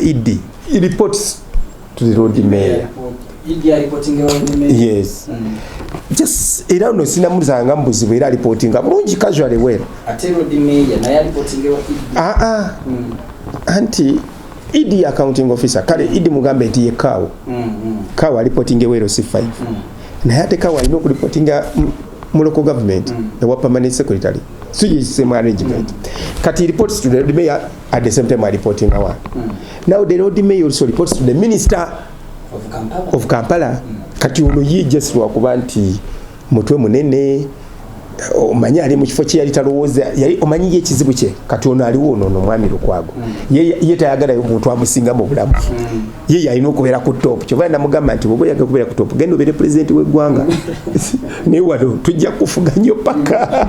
Idi reports to the road mayor. Idi reporting road mayor. Yes. Just era no sinamuzanga mbuzibu era reporting bulungi casually well. Ate road mayor na reporting Idi. Anti Idi accounting officer kale Idi mugambe eti yekawo. Kawa reporting well C5. Na yate kawa ino ku reporting mu local government the permanent secretary. So you same arrangement. Kati reports to the road mayor at the same time reporting our. Now the road mayor also reports to the minister of Kampala. Kati ono ye just lwakuba nti mutwe munene omanyi ali mu kifo kye yali talowooza yali omanyi ekizibu kye kati ono aliwo ono mwami Lukwago ye tayagala omuntu amusinga mu bulamu ye alina okubeera ku top kyova namugamba nti bwoba oyagala kubeera ku top genda obeere president w'eggwanga naye wano tujja kufuga nnyo paka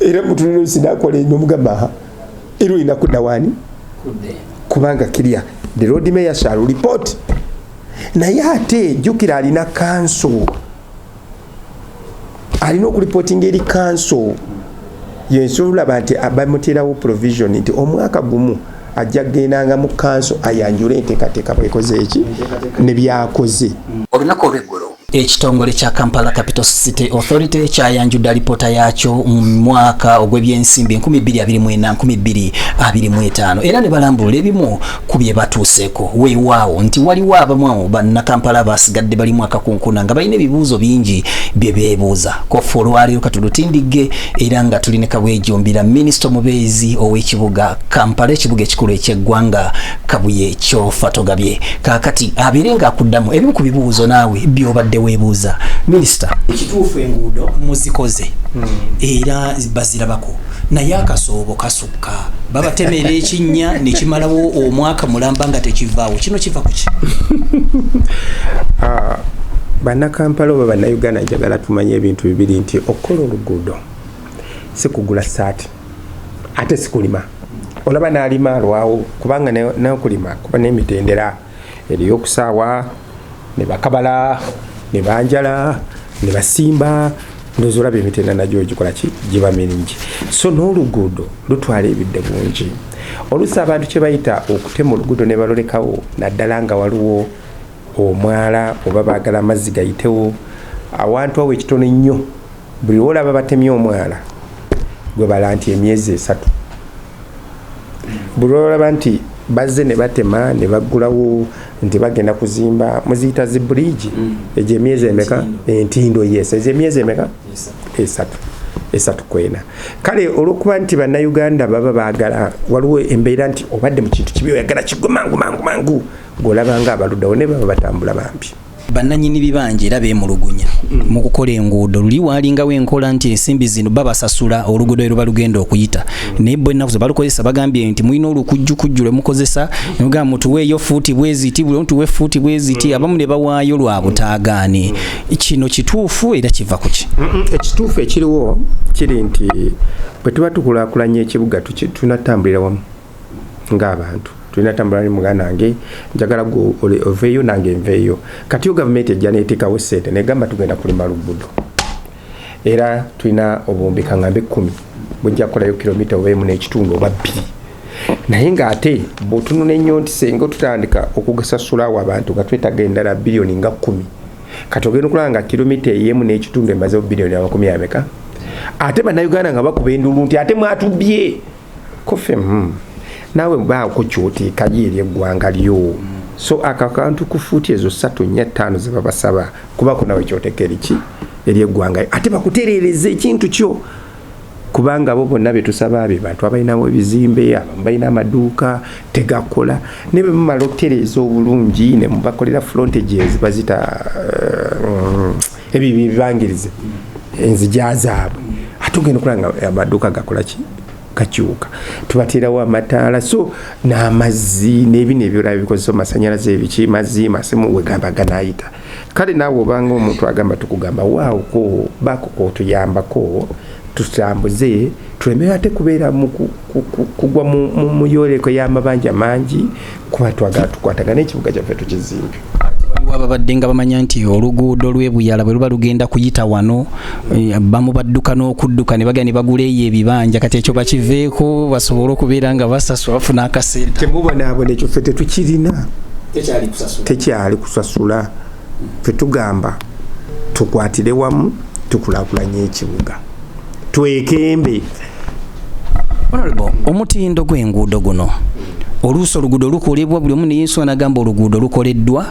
era mutuliro sinakola nomugamba era olina kudda waani kubanga kirya the road mayor shall report naye ate jukira alina council alina okureporting eri council yensobola nti abamuterawo provision nti omwaka gumu ajja gendanga mu council ayanjule enteekateeka bwekoze eki ne byakoze olunaku olw'eggulu ekitongole kya Kampala Capital City Authority kyayanjudde alipoota yaakyo mu mwaka ogw'ebyensimbi 2024-2025 era ne balambulula ebimu ku bye batuuseeko weewaawo nti waliwo abamu bannakampala basigadde bali mwaka kunkuna nga balina ebibuuzo bingi bye beebuuza kofa olwaleero katulutindige era nga tulina kabwejombira minisita omubeezi ow'ekibuga Kampala ekibuga ekikulu eky'eggwanga Kabuye Kyofa Togabye kaakati abeere ng'akuddamu ebimu ku bibuuzo naawe by'obadde weebuuza minisita ekituufu enguudo muzikoze era bazirabako naye akasoobo kasukka babatemera ekinnya ne kimalawo omwaka mulamba nga tekivaawo kino kiva ku ki bannakampala oba bannayuganda njagala tumanye ebintu bibiri nti okukola oluguudo si kugula saati ate si kulima olaba n'alima alwawo kubanga n'okulima kuba n'emitendera eriyo okusaawa ne bakabala ne banjala ne basimba ndozo olaba emitendera nagyo gikola ki giba mingi so n'oluguudo lutwala ebidde bungi oluusi abantu kye bayita okutema oluguudo ne balolekawo naddala nga waliwo omwala oba baagala amazzi gayitewo awantu awo ekitono ennyo buli olaba batemye omwala gwe bala nti emyezi 3 buli olaba nti bazze ne batema ne baggulawo nti bagenda kuzimba muziyita zi bridge egyo emyezi emeka entindo yes egyo emyezi emeka esatu kwena kale olwokuba nti bannayuganda baba baagala waliwo embeera nti obadde mu kintu kibi oyagala kigwe mangu ng'olabanga abaluddawo ne baba batambula bampi bannanyini bibanja era beemulugunya mu kukola enguudo luli waalingawo enkola nti ensimbi zino babasasula oluguudo ero balugenda okuyita naye bo ennaku ze balukozesa bagambye nti mulina olukujjukujju lwe mukozesa nemugamba mutuweeyo fuuti bweziti buli mutuwe fuuti bweziti abamu ne bawaayo lwa butaagaane kino kituufu era kiva ku ki ekituufu ekiriwo kiri nti bwe tuba tukulaakulanya ekibuga tunatambulira wamu ng'abantu tulina tambula ni muganda wange njagala go oveeyo nange nveeyo kati gavumenti ejja neeteekawo ssente negamba tugenda kulima luguudo era tulina obuwumbi kaŋŋambe 10 bujja kukolayo kilomita oba 1.5 oba 2 naye ng'ate bw'otunula ennyo nti senga tutandika okugasasulawo abantu nga twetaaga endala biliyoni nga 10 kati ogenda okulaba nga kilomita 1.5 emazewo biliyoni 10 ameka ate bannayuganda nga bakuba endulu nti ate mwatubbye kofe nawe baako kyoteekayo eri eggwanga lyo so akakantu ku fuuti ezo 3 4 5 ze babasaba kubako nawe kyoteeka eri eggwanga ate bakutereereza ekintu kyo kubanga bo bonna betusaba abe bantu abalinawo ebizimbe abamu balina amaduuka tegakola ne bwe mumala okutereeza obulungi ne mubakolera frontages bazita ebibangirize enzija zaabwe ate ogenda okulanga amaduuka gakola ki kakyuka tubatirawo amataala so n'amazzi n'ebino ebyolaba bikozesa amasanyalaze ebiki mazzi masimu wegamba ganayita kale naawe obanga omuntu agamba tukugamba waawuko bakoko otuyambako tutambuze tulemeyo ate kubeera kugwa mu yoleko y'amabanja mangi kuba twagala tukwatagana ekibuga kyaffe tukizimbe waliwo ababadde nga bamanya nti oluguudo lw'ebuyala bwe luba lugenda kuyita wano bamu badduka n'okudduka ne bagenda ne bagula eyo ebibanja kati ekyo bakiveeko basobole okubeera nga basasula bafuna akasente. Temubonaabona ekyo ffe tetukirina, tekyali kusasula. Ffe tugamba tukwatire wamu tukulaakulanye ekibuga twekembe. Honorable, omutindo gw'enguudo guno oluusi oluguudo lukolebwa buli omu neyesu anagamba oluguudo lukoleddwa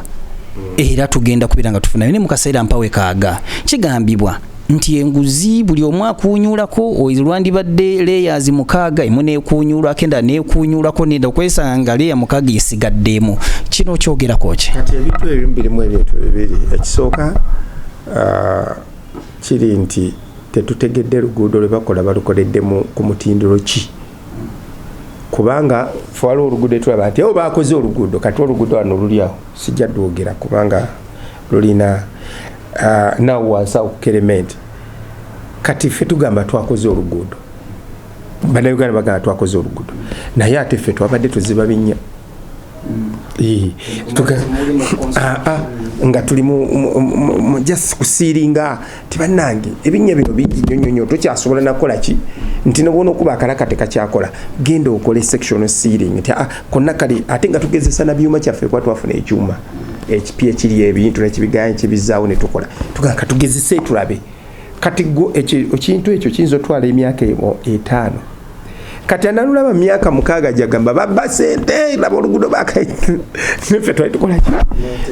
era tugenda kubeera nga tufuna naye mu kaseera mpawe kaaga kigambibwa nti enguzi buli omu akuunyuulako olwandibadde layers mukaaga emu neekuunyuulako endala neekuunyuulako nenda okwesanga layer mukaaga esigaddeemu. Kino kyogerako ki? Kati ebintu ebimu birimu ebintu bibiri. Ekisooka kiri nti tetutegedde luguudo lwe bakola balukoleddemu ku mutindiro ki, kubanga fe waliwo oluguudo tulaba nti bakoze oluguudo kati oluguudo wano luli awo sijja dwogera kubanga lulina nawo wansi awo ku Kerementi. Kati ffe tugamba twakoze oluguudo, bannayuganda bagamba twakoze oluguudo naye ate ffe twabadde tuziba binnya nga tuli mu just kusiiringa tibannange ebinnya bino bingi nnyo tokyasobola nakola ki nti nobona okuba akalaka tekakyakola genda okole section sealing nti konna kali ate nga tugezesa na byuma kyaffe kwa twafuna ekyuma ekipya ekiri ebintu nekibigaya nkibizaawo netukola tugaka tugezese tulabe kati ekintu ekyo kiyinza otwala emyaka 5 kati analulaba myaka 6 jagamba babba sente laba oluguudo neffe twali tukola ki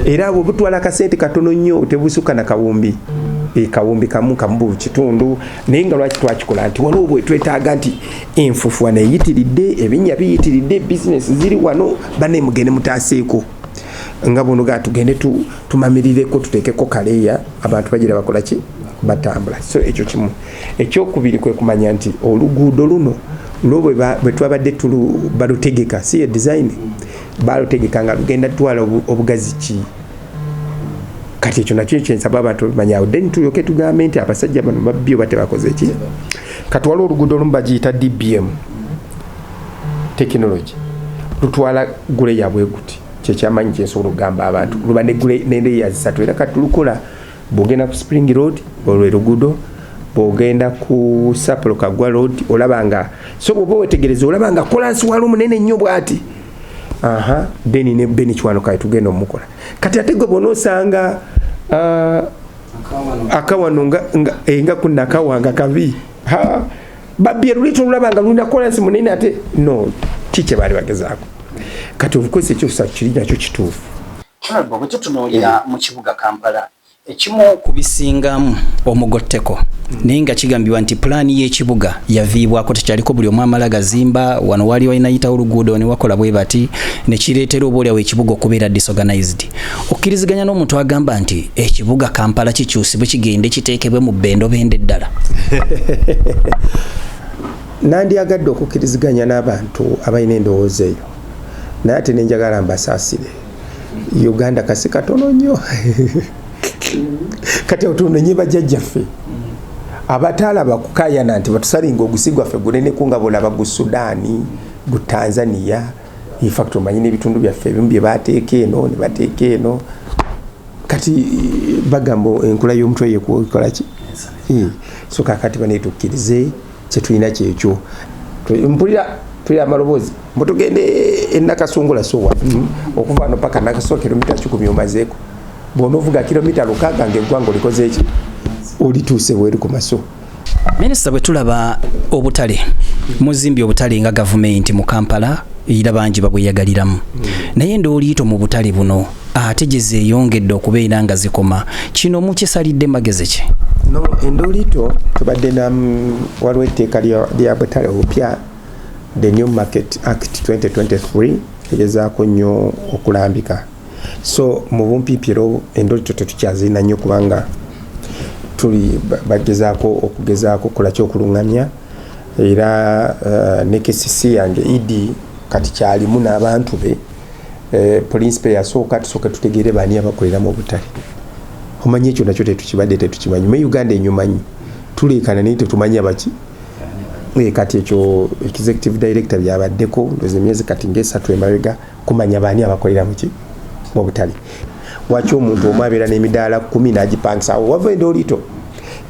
era abo butwala akasente katono nnyo tebusuka na kawumbi kawumbi kamu kamu kitundu naye nga lwaki twakikola nti waliwo bwe twetaaga nti enfufu wano eyitiridde ebinnya biyitiridde bizinesi ziri wano bane mugende mutaaseeko nga buno ga tugende tumamirireko tuteekeko kaleya abantu bagira bakola ki batambula. So ekyo kimu. Ekyokubiri kwe kumanya nti oluguudo luno lwo bwe twabadde balutegeka si ye design balutegeka nga lugenda twala obugazi ki kati ekyo nakyo kyensaba abantu bamanyawo then tulyoke tugambe nti abasajja bano babbyo bate bakoze ki kati waliwo oluguudo olumu bagiyita DBM technology lutwala gule yabwe guti kyekyamanyi kyensobola okugamba abantu luba ne gule neleya zisatu era kati lukola bwogenda ku Spring Road olwo luguudo bwogenda ku Sapolo Kagwa Road olabanga so bwoba wetegereza olabanga kolansi wali munene nnyo bwati then ne Beni Kiwano kale tugenda omukola kati ate gwe bonosanga akawano nga kunakawanga kabi babye lulito olabanga luna kolansi munene ate no kike bali bagezaako kati obukozi ekyo kiri nakyo kituufu. Bwe tutunuulira mu kibuga Kampala ekimu kubisingamu omugotteko naye nga kigambibwa nti pulaani y'ekibuga yaviibwako tekyaliko buli omu amala gazimba wano wali walinayita oluguudo ne wakola bwe bati ne kireetera obaolyawo ekibuga okubeera disorganized. Okkiriziganya n'omuntu agamba nti ekibuga Kampala kikyusibwe kigende kiteekebwe mu bendobende eddala. Nandyagadde okukkiriziganya n'abantu abalina endowooza eyo naye ate nenjagala mbasaasire Uganda kasi katono nnyo kati otunonye bajjajjaffe abataalaba kukayana nti batusalinga ogusigwa ffe gunene kunga bolaba gu Sudaani gu Tanzania in fact omanyi n'ebitundu byaffe ebimu bye bateeka eno ne bateeka eno kati bagamba enkula y'omutwe yekola ki so kakati banetukkirize kyetulina kyekyo mpulira tuli amaloboozi mbutugende enakasungula sowa okuva wano paka nakasowa kilomita 10 omazeeko bw'onovuga kilomita 6 ng'eggwanga olikoze eki olituuse bweri ku maso. Minisita bwe tulaba obutale muzimbi obutale nga gavumenti mu Kampala era bangi babweyagaliramu naye ndooliito mu butale buno ate gye zeeyongedde okubeera nga zikoma kino mukisalidde magezi ki? No, endooliito tubadde waliwo etteeka lya butale obupya the New Market Act 2023 egezaako nnyo okulambika so mu bumpiipiro endooliito tetukyazirina nnyo kubanga tuli bagezaako okugezaako kola ky'okulungamya era ne KCC yange idi kati kyalimu n'abantu be principal yasooka tusooka tutegeere baani abakolera mu butale omanyi ekyo nakyo tetukibadde tetukimanyi mu Uganda enyumanyi tuleekana naye tetumanyi abaki kati ekyo executive director byabaddeko ndoze myezi kati ng'esatu emabega kumanya baani abakolera mu butale Lwaki omuntu omu abeera n'emidaala 10 n'agipangisa awo wava enda olito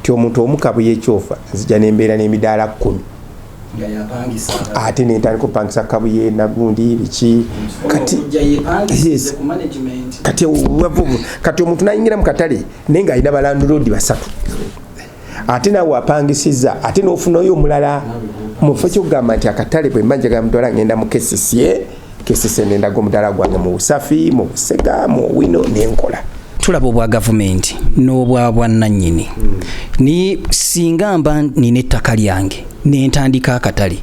ti omuntu omu kabuye ekyofa nzija nembeera n'emidaala 10 ate nentandika okupangisa kabuye nagundi biki kati omuntu nayingira mu katale naye ng'alina balandulodi 3 ate nawe apangisiza ate n'ofunayo omulala mufo kyokugamba nti akatale bwe mba njagala mutwala ngenda mu kesisi nendaga omudaala gwange mu busafi mu busega mu wino nenkola. Tulaba obwa gavumenti n'obwa bwannannyini ni singa mba nina ettaka lyange nentandika akatale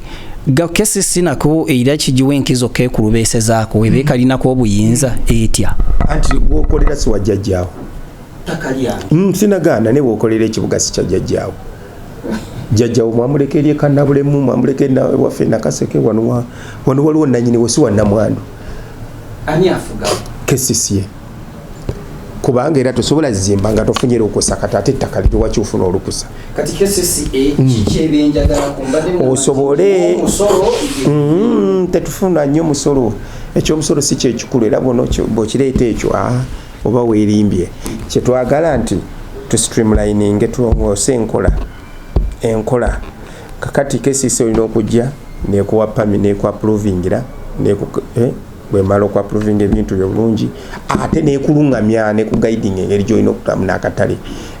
gakesisi nako era kijiwa enkizo kekulubeesezaako webeekalinako obuyinza etya anti bwokolera si wajjajjaawo ttaka lyange sinagaana ne bwokolera ekibuga si kyajjajjaawo jjajjaawo mwamuleka eri ekannabulemu mwamuleka eri waffe nakaseke wano waliwo nannyini we si wannamwandu ani afuga kesisi kubanga era tosobola zimba nga tofunyera okusakata ate ettaka liri wakiufuna olukusa kati kesisi kikyebenjagala kumbadde osobole tetufuna nnyo musolo ekyomusolo si kyekikulu era bwokireeta ekyo oba weerimbye kyetwagala nti tu streamlining tuwose enkola kakati kesisi olina okujja nekuwa pami nekuwa provingira bwemala okwapproving ebintu byobulungi ate nekulungamya nekuguiding engeri gyolina okutamu n'akatale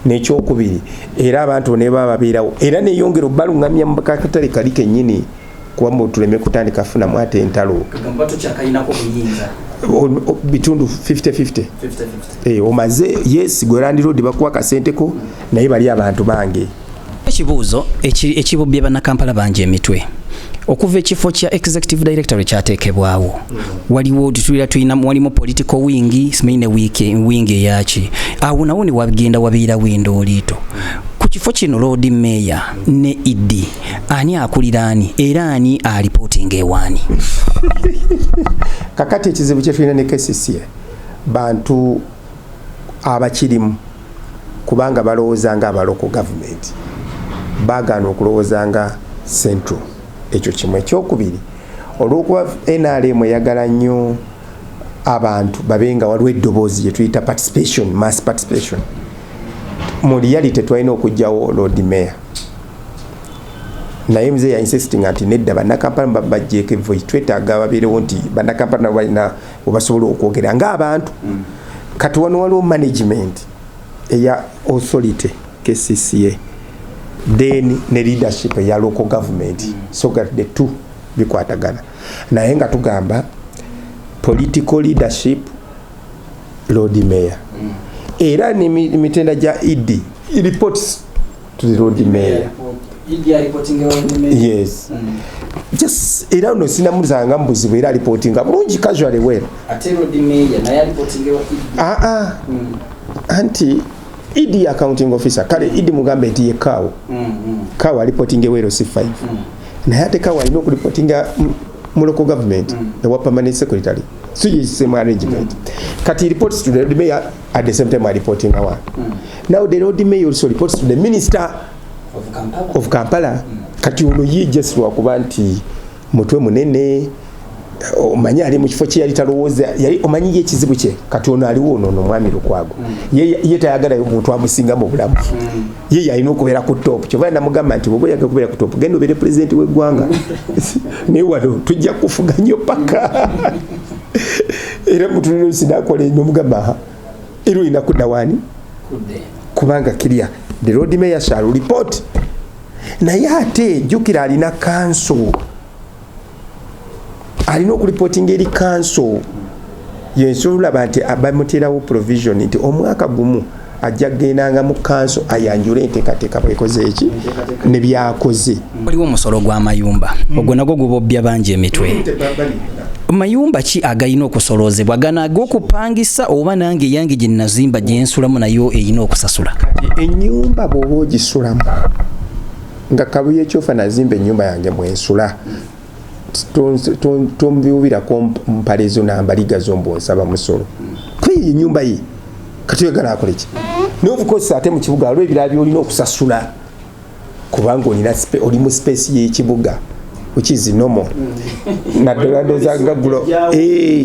nekyokubiri era abantu ne baba babeerawo era neyongera obalungamya mu kakatale kali kennyini kuba tuleme kutandika funamu ate entalo bitundu 50-50 omaze yes gwe Land Road bakuwa kasenteko naye bali abantu bange. Ekibuuzo ekibubye bannakampala bangi emitwe okuva ekifo kya executive director kyateekebwawo waliwo walimu political wing simaine wing eyaki awo nawo ne wagenda wabeerawo endooliito ku kifo kino Lord Mayor ne Idi ani akulira ani era ani alipoting ewaani kakati ekizibu kyetulina ne KCCA bantu abakirimu kubanga balowooza nga abaloko government bagana okulowooza nga central. Ekyo kimwe. Ekyokubiri olwokuba NRM eyagala nnyo abantu babenga waliwo eddoboozi lye tuyita mass participation mu reality twalina okugjawo Lord Mayor naye mze ya insisting ati nedda bannakampala bajjeeko voice twetaaga babeerewo nti bannakampala nabo balina webasobola okwogera ng'abantu kati wano waliwo management eya authority KCCA then ne leadership ya local government so that the two bikwatagana naye nga tugamba political leadership Lord Mayor era ni mitenda ja ID reports to the Lord Mayor yes just era no sina muzanga mbuzibu era reporting bulungi casually well ate Lord Mayor naye reporting wa anti ID accounting officer kale ID mugambe eti yekawo kawa reporting ewero C5 na yate kawa ino ku reporting mu local government ewa permanent secretary so is same arrangement kati reports to the Lord Mayor at the same time reporting awa now the Lord Mayor also reports to the minister of Kampala kati ono ye just lwakuba nti mutwe munene omanyi ali mu kifo kye yali talowooza yali omanyi ekizibu kye kati ono aliwo ono omwami Lukwago ye tayagala omuntu amusinga mu bulamu ye alina okubeera ku top kyova namugamba nti bwoba oyagala kubeera ku top genda obeere president w'eggwanga naye wano tujja kufuga nnyo paka era mutuliro sinakola nomugamba era olina kudda waani kubanga kirya the Lord Mayor shall report naye ate jjukira alina council alina okureporting eri council yensobola nti bamuterawo provision nti omwaka gumu ajja gendanga mu council ayanjule enteekateeka bwekoze eki ne byakoze. Waliwo omusolo gw'amayumba ogwo nagwo gubobbya bangi emitwe mayumba ki agayina okusoloozebwa gana ag'okupangisa oba nange yange gye nazimba gye nsulamu nayo eyina okusasula ennyumba bw'oba ogisulamu nga kabuye ekyofa nazimba ennyumba yange mwensula tombiubira ko mpalezo nambaliga zombo nsaba musolo kwi nyumba yi kati yagala akoleki of course ate mu kibuga alwe birabi olina okusasula kubanga olina oli mu space y'ekibuga which is normal naddala ndowooza nga gulo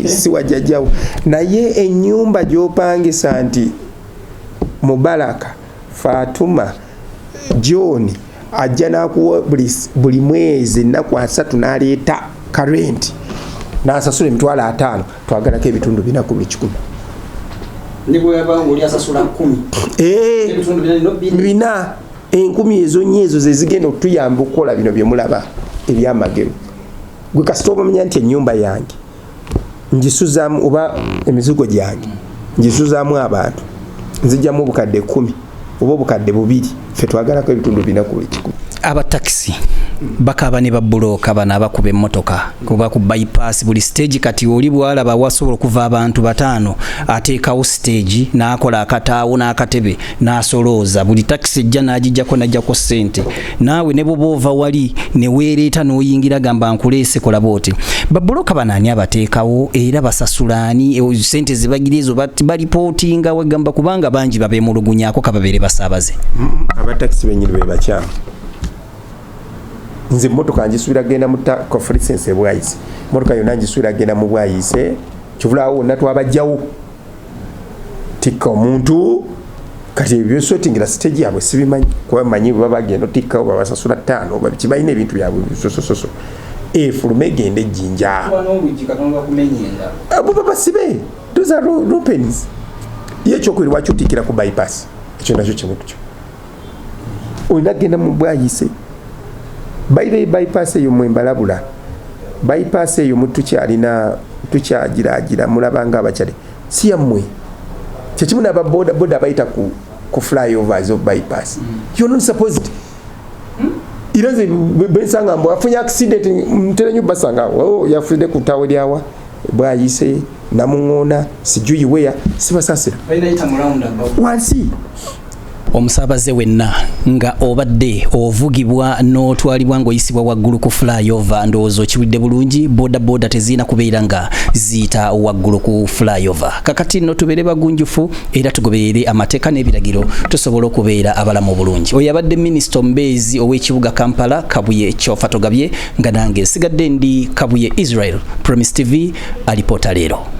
si wajjajjawo naye ennyumba gy'opangisa nti Mubaraka Fatuma John ajja n'akuwa buli mwezi ennaku 3 n'aleeta karenti n'asasula emitwalo 5 twagalako ebitundu 4 ku buli 100 nibwo yabangu oli asasula 10 ebitundu 4 1000 ezo nnyo ezo ze zigenda okutuyamba okukola bino bye mulaba ebyamagero gwe kasita omanya nti ennyumba yange ngisuzaamu oba emizigo gyange ngisuzaamu abantu nzijjamu obukadde 10 oba obukadde 2 ffe twagalako ebitundu 4 ku buli 100 abataxi bakaba ne babuloka bana abakuba emmotoka kuba ku bypass buli stage kati oli bwalaba wasobola okuva abantu 5 ateekawo stage n'akola akataawo n'akatebe n'asolooza buli taxi ejja n'agijjako n'ajjako ssente naawe ne bw'ova wali ne weereeta n'oyingira gamba nkuleese kola booti babuloka bana ani abateekawo era basasulaani ssente zibagirizo balipootinga wegamba kubanga bangi babeemulugunyaako kababeere basaabaze abataxi benyini be bakyamu nze motoka njisuira genda mu license bwayise motoka yonna njisuira genda mu bwayise kivulaawo natwabajjawo tikka omuntu kati ebyo sortingira stage yabwe sibimanyi kuba manyi baba bagenda tikka oba basasula 5 oba kibayina ebintu byabwe sosososo fulume gende jinja abo baba sibe those are openings yechokwiri wachutikira ku bypass ekyo nakyo kimutu kyo oyina genda mu bwayise baile bypass eyo mwembalabula bypass eyo mutukyalina tukyagiragira mulabanga abakyale si yammwe kyekimu n'aba boda bayita ku flyovers of bypass you're not supposed iraze bensanga mbo afunye accident mterenyu basanga yafunde kutawe lyawa bwayise namuŋona sijui wea sibasasira bayita mulawunda wansi omusaabaze wenna nga obadde ovugibwa n'otwalibwa ng'oyisibwa waggulu ku flyover ndowooza okiwulidde bulungi boda teziina kubeera nga ziyita waggulu ku flyover kakati nno tubeere bagunjufu era tugoberere amateeka n'ebiragiro tusobole okubeera abalamu bulungi oyo abadde minisita omubeezi ow'ekibuga Kampala Kabuye Kyofa Togabye nga nange nsigadde ndi Kabuye Israel Promise TV alipoota leero.